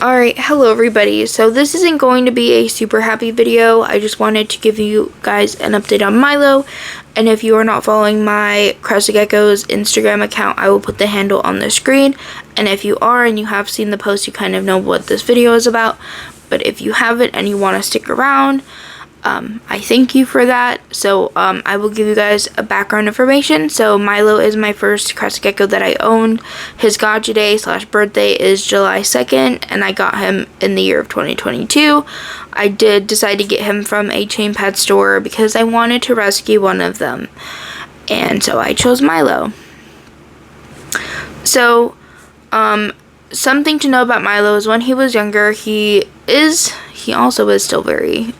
Alright, hello everybody. So this isn't going to be a super happy video. I just wanted to give you guys an update on Milo. And if you are not following my Crested Gecko's Instagram account, I will put the handle on the screen. And if you are and you have seen the post, you kind of know what this video is about. But if you haven't and you want to stick around, I thank you for that. So I will give you guys a background information. So Milo is my first Crested Gecko that I owned. His gotcha day / birthday is July 2nd, and I got him in the year of 2022. I did decide to get him from a chain pet store because I wanted to rescue one of them, and so I chose Milo. So something to know about Milo is when he was younger, he also is still very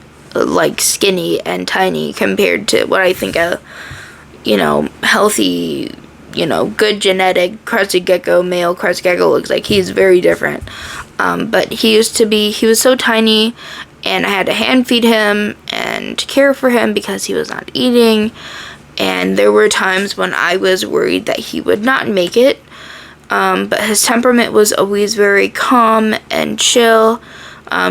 skinny and tiny compared to what I think a healthy, good genetic Crested Gecko, male Crested Gecko looks like. He's very different. But he was so tiny, and I had to hand feed him and care for him because he was not eating, and there were times when I was worried that he would not make it. But his temperament was always very calm and chill.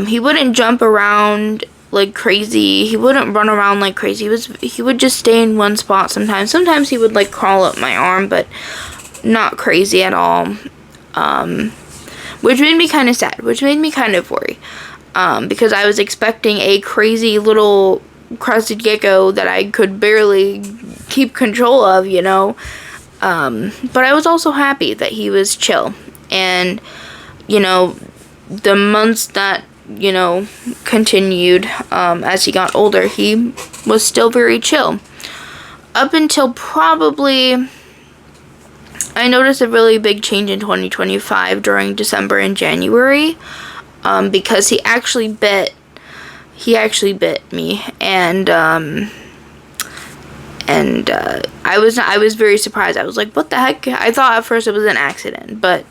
He wouldn't jump around like crazy. He wouldn't run around like crazy. He would just stay in one spot sometimes. Sometimes he would crawl up my arm, but not crazy at all. Which made me kind of sad, which made me kind of worry. Because I was expecting a crazy little Crested Gecko that I could barely keep control of, But I was also happy that he was chill. And, the months that continued as he got older, he was still very chill. Up until probably, I noticed a really big change in 2025 during December and January, because he actually bit me, and I was very surprised. I was like, what the heck? I thought at first it was an accident, but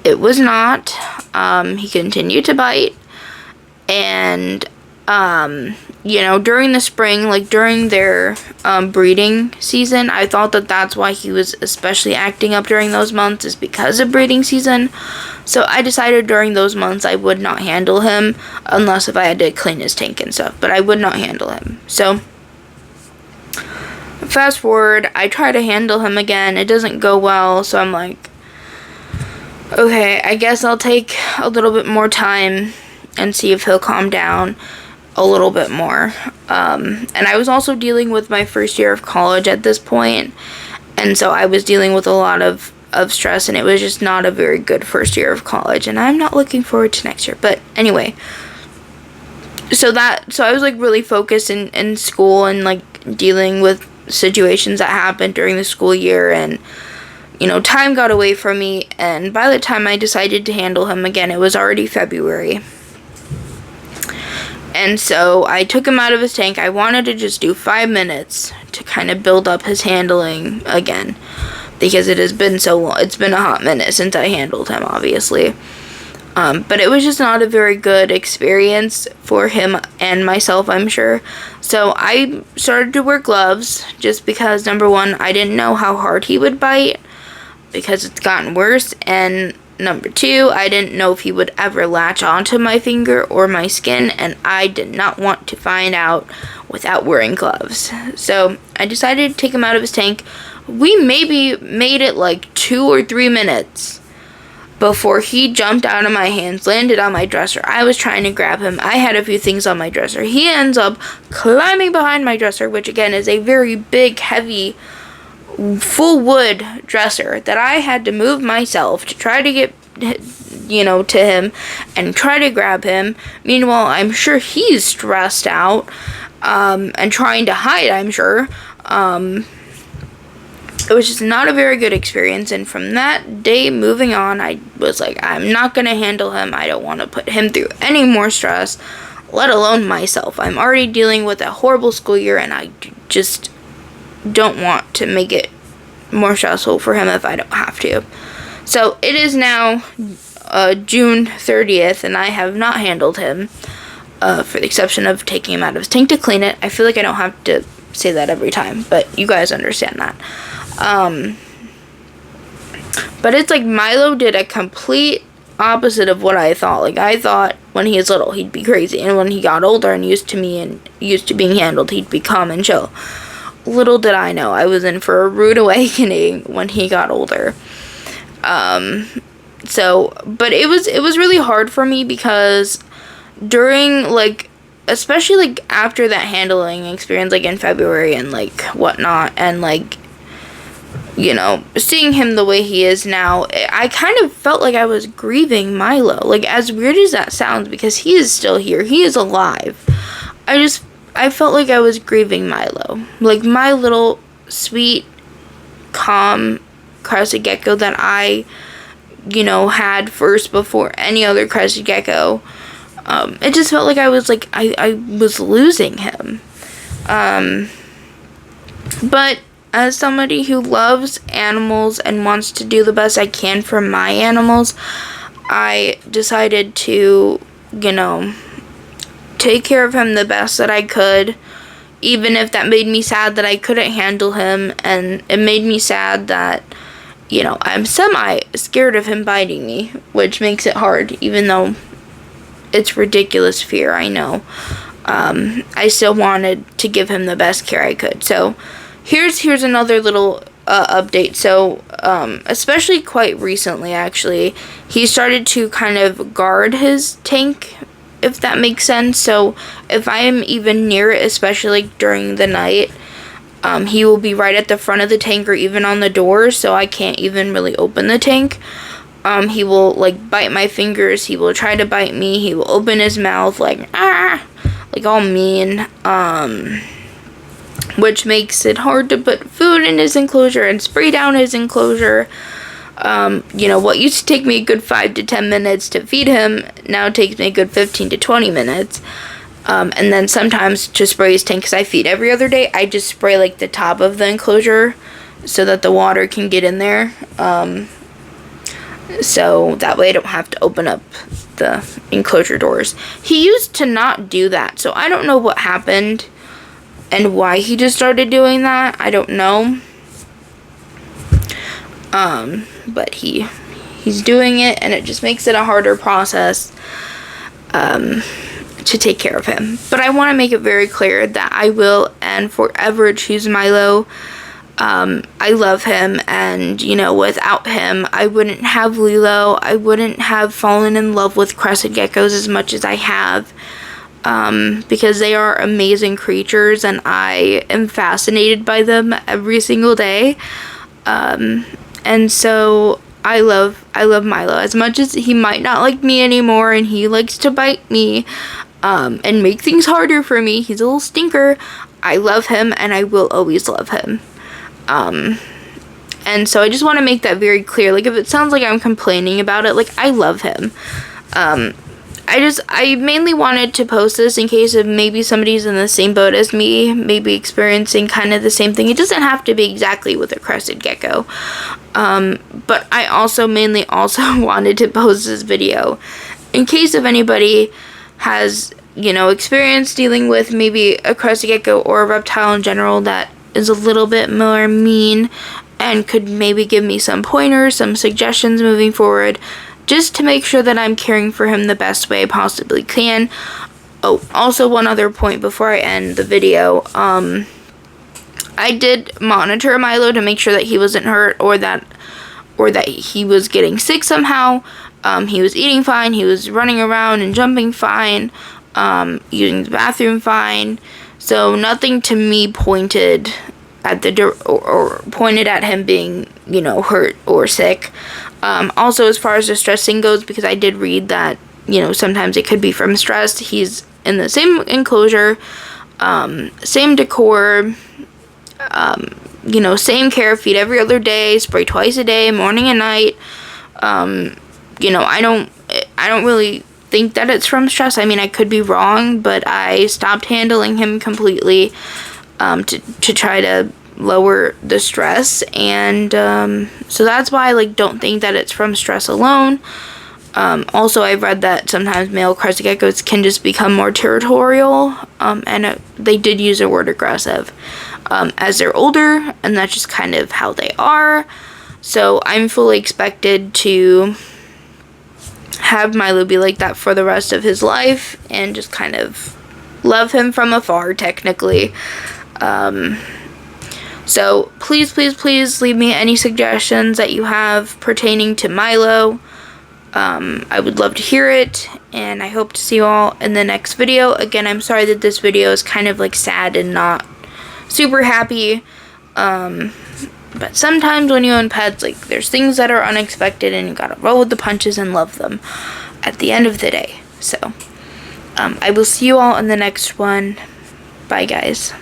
it was not. He continued to bite, and during the spring, during their breeding season, I thought that that's why he was especially acting up during those months, is because of breeding season. So I decided during those months I would not handle him, unless if I had to clean his tank and stuff, but I would not handle him. So fast forward, I try to handle him again. It doesn't go well, so I'm like, okay, I guess I'll take a little bit more time and see if he'll calm down a little bit more. And I was also dealing with my first year of college at this point, and so I was dealing with a lot of stress, and it was just not a very good first year of college, and I'm not looking forward to next year. But anyway, so I was really focused in school and dealing with situations that happened during the school year, and time got away from me, and by the time I decided to handle him again, it was already February. And so I took him out of his tank. I wanted to just do 5 minutes to kind of build up his handling again, because it has been so long. It's been a hot minute since I handled him, obviously. But it was just not a very good experience for him and myself, I'm sure. So I started to wear gloves, just because, number one, I didn't know how hard he would bite, because it's gotten worse, and number two, I didn't know if he would ever latch onto my finger or my skin, and I did not want to find out without wearing gloves. So I decided to take him out of his tank. We maybe made it 2 or 3 minutes before he jumped out of my hands, landed on my dresser. I was trying to grab him. I had a few things on my dresser. He ends up climbing behind my dresser, which again is a very big, heavy, full wood dresser that I had to move myself to try to get to him and try to grab him. Meanwhile, I'm sure he's stressed out and trying to hide, I'm sure. It was just not a very good experience, and from that day moving on, I was like, I'm not going to handle him. I don't want to put him through any more stress, let alone myself. I'm already dealing with a horrible school year, and I just don't want to make it more stressful for him if I don't have to. So it is now June 30th, and I have not handled him, for the exception of taking him out of his tank to clean it. I feel like I don't have to say that every time, but you guys understand that. But it's Milo did a complete opposite of what I thought. Like, I thought when he was little, he'd be crazy, and when he got older and used to me and used to being handled, he'd be calm and chill. Little did I know, I was in for a rude awakening when he got older. But it was really hard for me because during, like, especially, like, after that handling experience, like, in February and, like, whatnot, and, like, you know, seeing him the way he is now, I kind of felt like I was grieving Milo. Like, as weird as that sounds, because he is still here, he is alive, I felt like I was grieving Milo. Like, my little, sweet, calm crested gecko that I, you know, had first before any other crested gecko. It just felt like I was, like, I was losing him. But as somebody who loves animals and wants to do the best I can for my animals, I decided to, you know, take care of him the best that I could, even if that made me sad that I couldn't handle him, and it made me sad that, you know, I'm semi-scared of him biting me, which makes it hard, even though it's ridiculous fear, I know. I still wanted to give him the best care I could. So here's another little update. So especially quite recently, actually, he started to kind of guard his tank, if that makes sense. So if I am even near it, especially like during the night, he will be right at the front of the tank or even on the door, so I can't even really open the tank. He will, like, bite my fingers, he will try to bite me, he will open his mouth, like, like, all mean, which makes it hard to put food in his enclosure and spray down his enclosure. You know, what used to take me a good 5 to 10 minutes to feed him now takes me a good 15 to 20 minutes. And then sometimes to spray his tank, because I feed every other day, I just spray, like, the top of the enclosure so that the water can get in there. So that way I don't have to open up the enclosure doors. He used to not do that, so I don't know what happened and why he just started doing that. I don't know. But he's doing it, and it just makes it a harder process to take care of him. But I want to make it very clear that I will and forever choose Milo. I love him, and, you know, without him, I wouldn't have Lilo. I wouldn't have fallen in love with crested geckos as much as I have, because they are amazing creatures, and I am fascinated by them every single day. And so I love Milo. As much as he might not like me anymore, and he likes to bite me, and make things harder for me, he's a little stinker, I love him, and I will always love him. And so I just want to make that very clear. Like, if it sounds like I'm complaining about it, like, I love him. I mainly wanted to post this in case of maybe somebody's in the same boat as me, maybe experiencing kind of the same thing. It doesn't have to be exactly with a crested gecko. But I also mainly wanted to post this video in case if anybody has, you know, experience dealing with maybe a crested gecko or a reptile in general that is a little bit more mean, and could maybe give me some pointers, some suggestions moving forward, just to make sure that I'm caring for him the best way I possibly can. Oh, also one other point before I end the video, I did monitor Milo to make sure that he wasn't hurt or that he was getting sick somehow. He was eating fine, he was running around and jumping fine, using the bathroom fine. So nothing to me pointed at or pointed at him being, you know, hurt or sick. Also, as far as the stress thing goes, because I did read that, you know, sometimes it could be from stress. He's in the same enclosure, same decor, you know, same care, feed every other day, spray twice a day, morning and night. You know, I don't really think that it's from stress. I mean, I could be wrong, but I stopped handling him completely to try to lower the stress, and so that's why I, like, don't think that it's from stress alone. Also, I've read that sometimes male crested geckos can just become more territorial, and they did use the word aggressive as they're older, and that's just kind of how they are. So I'm fully expected to have Milo be like that for the rest of his life and just kind of love him from afar, technically. So please, please, please leave me any suggestions that you have pertaining to Milo. I would love to hear it, and I hope to see you all in the next video. Again, I'm sorry that this video is kind of like sad and not super happy. But sometimes when you own pets, like, there's things that are unexpected and you gotta roll with the punches and love them at the end of the day. So, I will see you all in the next one. Bye, guys.